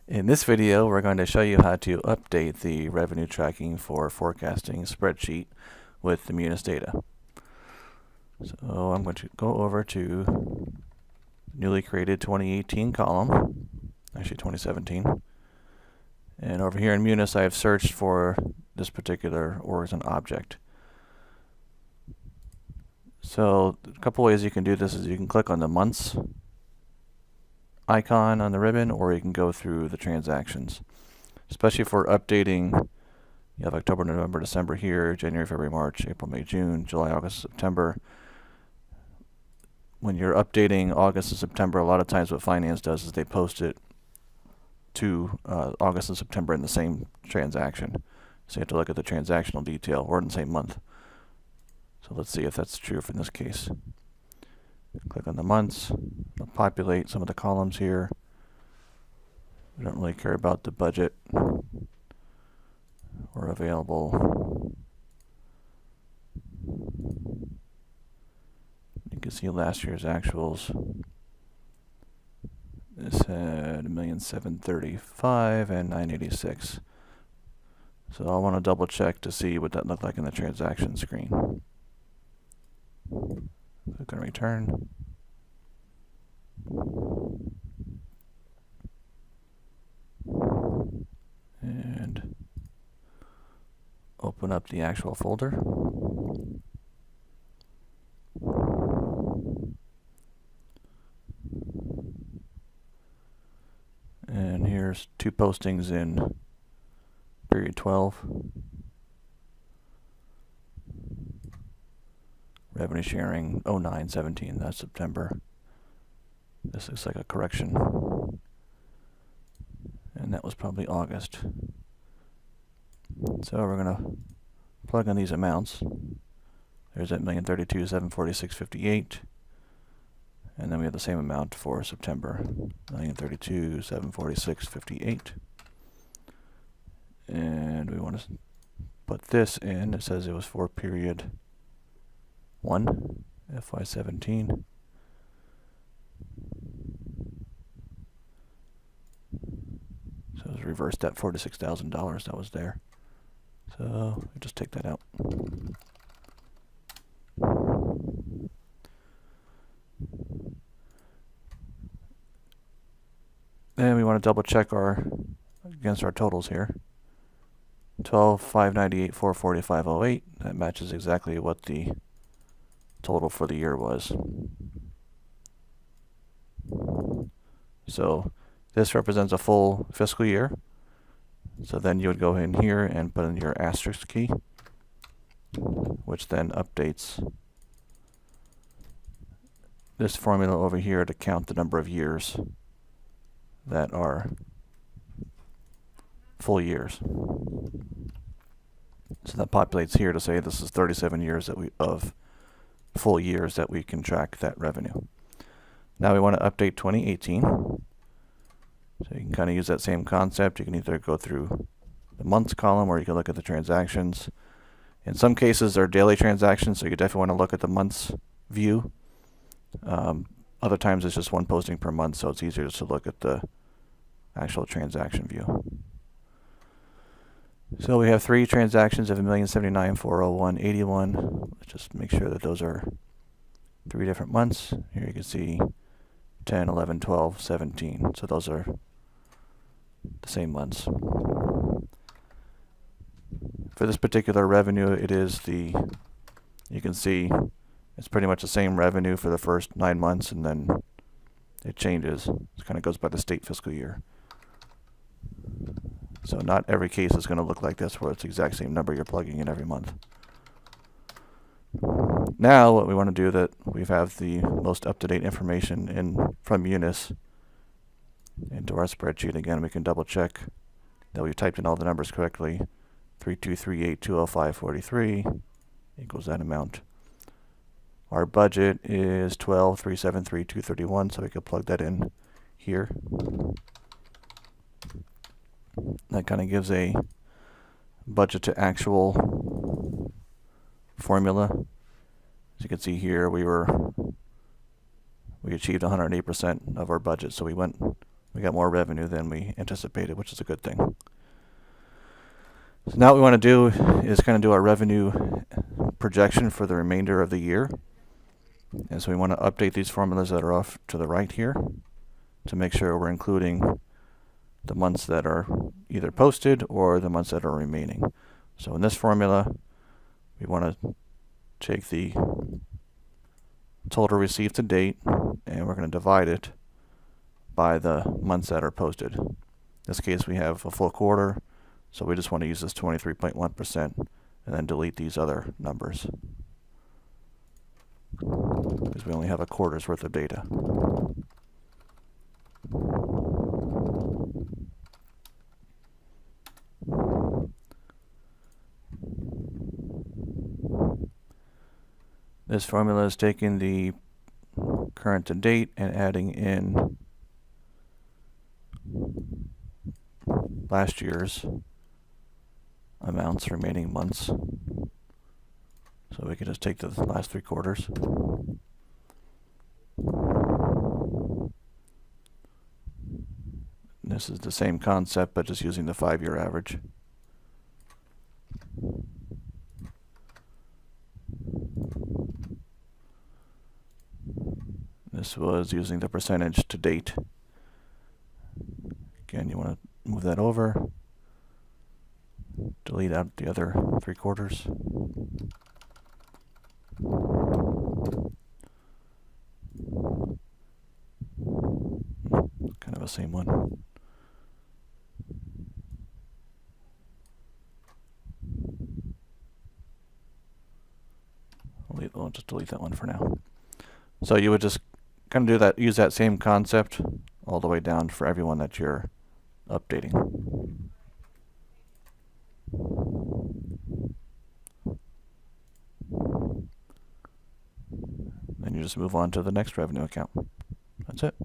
In this video, we're going to show you how to update the revenue tracking for forecasting spreadsheet with the Munis data. So I'm going to go over to the newly created 2018 column, actually 2017. And over here in Munis, I have searched for this particular origin object. So a couple ways you can do this is you can click on the months icon on the ribbon, or you can go through the transactions. Especially for updating, you have October, November, December here, January, February, March, April, May, June, July, August, September. When you're updating August and September, a lot of times what finance does is they post it to August and September in the same transaction. So you have to look at the transactional detail, or in the same month. So let's see if that's true in this case. Click on the months, it'll populate some of the columns here. We don't really care about the budget or available. You can see last year's actuals. This had 1,735,000 and 986. So I want to double check to see what that looked like in the transaction screen. Click on return. And open up the actual folder. And here's two postings in period 12. Revenue sharing 09/17, that's September. This looks like a correction. And that was probably August. So we're going to plug in these amounts. There's that 1,032,746.58. And then we have the same amount for September, 1,032,746.58. And we want to put this in. It says it was for period 1, FY17. So let's reverse that $46,000 that was there. So we'll just take that out. Then we want to double check against our totals here. 12,598,445.08. That matches exactly what the total for the year was. So this represents a full fiscal year. So then you would go in here and put in your asterisk key, which then updates this formula over here to count the number of years that are full years. So that populates here to say this is 37 years of full years that we can track that revenue. Now we want to update 2018. So you can kind of use that same concept. You can either go through the months column, or you can look at the transactions. In some cases, they're daily transactions, so you definitely want to look at the months view. Other times, it's just one posting per month, so it's easier just to look at the actual transaction view. So we have 3 transactions of 1,079,401.81. Let's just make sure that those are 3 different months. Here you can see 10, 11, 12, 17. So those are the same months. For this particular revenue, it is you can see it's pretty much the same revenue for the first 9 months, and then it changes. It kind of goes by the state fiscal year. So not every case is going to look like this, where it's the exact same number you're plugging in every month. Now what we want to do, that we have the most up-to-date information from Munis into our spreadsheet. Again, we can double check that we've typed in all the numbers correctly. 3,238,205.43 equals that amount. Our budget is 12,373,231, so we could plug that in here. That kind of gives a budget to actual formula. As you can see here, we achieved 108% of our budget, so we went We got more revenue than we anticipated, which is a good thing. So now what we want to do is kind of do our revenue projection for the remainder of the year. And so we want to update these formulas that are off to the right here to make sure we're including the months that are either posted or the months that are remaining. So in this formula, we want to take the total received to date, and we're going to divide it by the months that are posted. In this case, we have a full quarter, so we just want to use this 23.1% and then delete these other numbers, because we only have a quarter's worth of data. This formula is taking the current to date and adding in last year's amounts, remaining months. So we can just take the last 3 quarters. This is the same concept, but just using the 5-year average. This was using the percentage to date. Again, you want to move that over. Delete out the other 3 quarters. Kind of the same one. We'll just delete that one for now. So you would just kind of do that, use that same concept all the way down for everyone that you're updating. Then you just move on to the next revenue account. That's it.